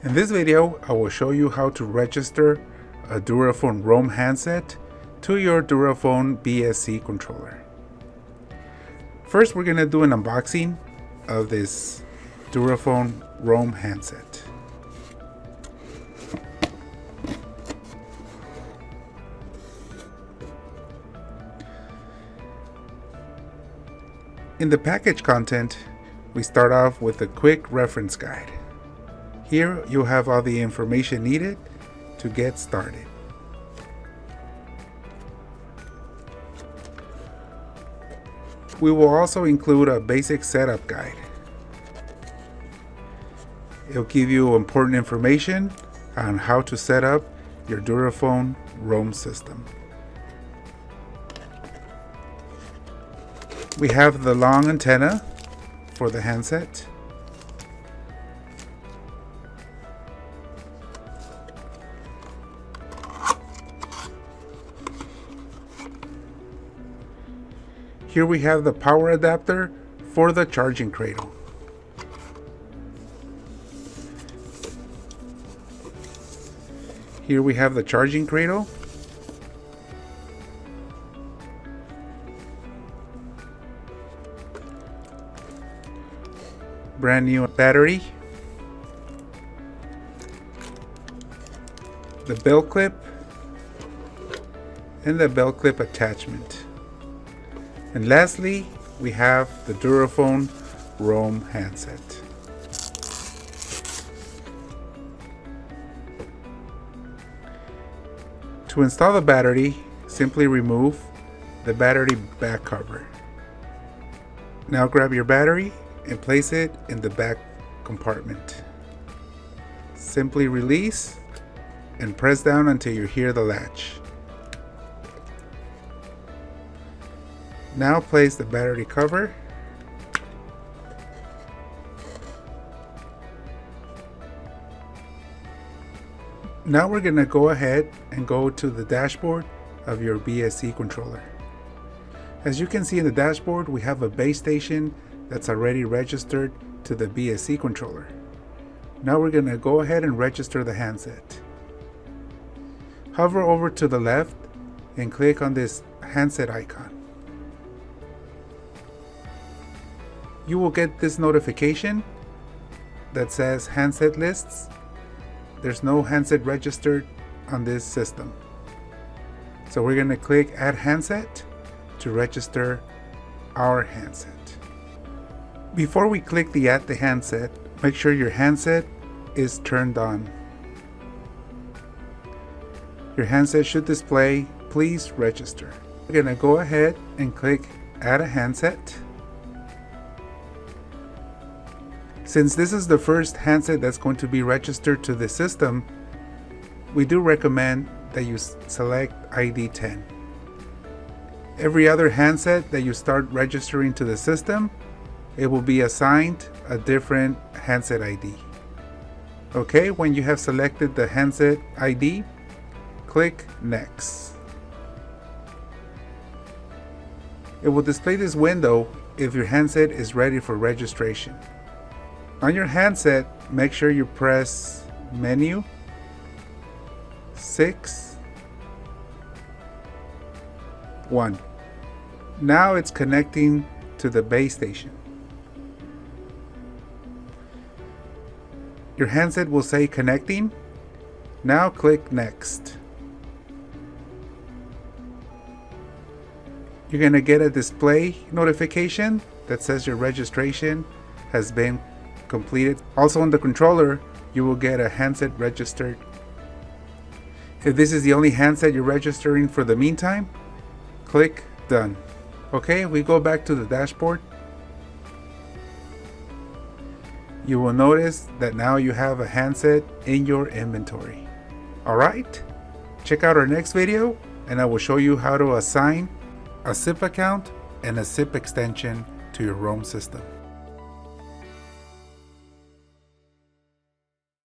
In this video, I will show you how to register a DuraFon Roam handset to your DuraFon BSC controller. First, we're going to do an unboxing of this DuraFon Roam handset. In the package content, we start off with a quick reference guide. Here you'll have all the information needed to get started. We will also include a basic setup guide. It'll give you important information on how to set up your DuraFon Roam system. We have the long antenna for the handset. Here we have the power adapter for the charging cradle. Here we have the charging cradle. Brand new battery. The belt clip and the belt clip attachment. And lastly, we have the DuraFon Roam handset. To install the battery, simply remove the battery back cover. Now grab your battery and place it in the back compartment. Simply release and press down until you hear the latch. Now place the battery cover. Now we're going to go ahead and go to the dashboard of your BSC controller. As you can see in the dashboard, we have a base station that's already registered to the BSC controller. Now we're going to go ahead and register the handset. Hover over to the left and click on this handset icon. You will get this notification that says handset lists. There's no handset registered on this system. So we're going to click add handset to register our handset. Before we click the add the handset, make sure your handset is turned on. Your handset should display please register. We're going to go ahead and click add a handset. Since this is the first handset that's going to be registered to the system, we do recommend that you select ID 10. Every other handset that you start registering to the system, it will be assigned a different handset ID. Okay, when you have selected the handset ID, click Next. It will display this window if your handset is ready for registration. On your handset, make sure you press Menu, 6, 1. Now it's connecting to the base station. Your handset will say connecting. Now click Next. You're going to get a display notification that says your registration has been completed. Also on the controller, you will get a handset registered. If this is the only handset you're registering for the meantime, click Done. Okay, we go back to the dashboard. You will notice that now you have a handset in your inventory. Alright, check out our next video and I will show you how to assign a SIP account and a SIP extension to your Roam system.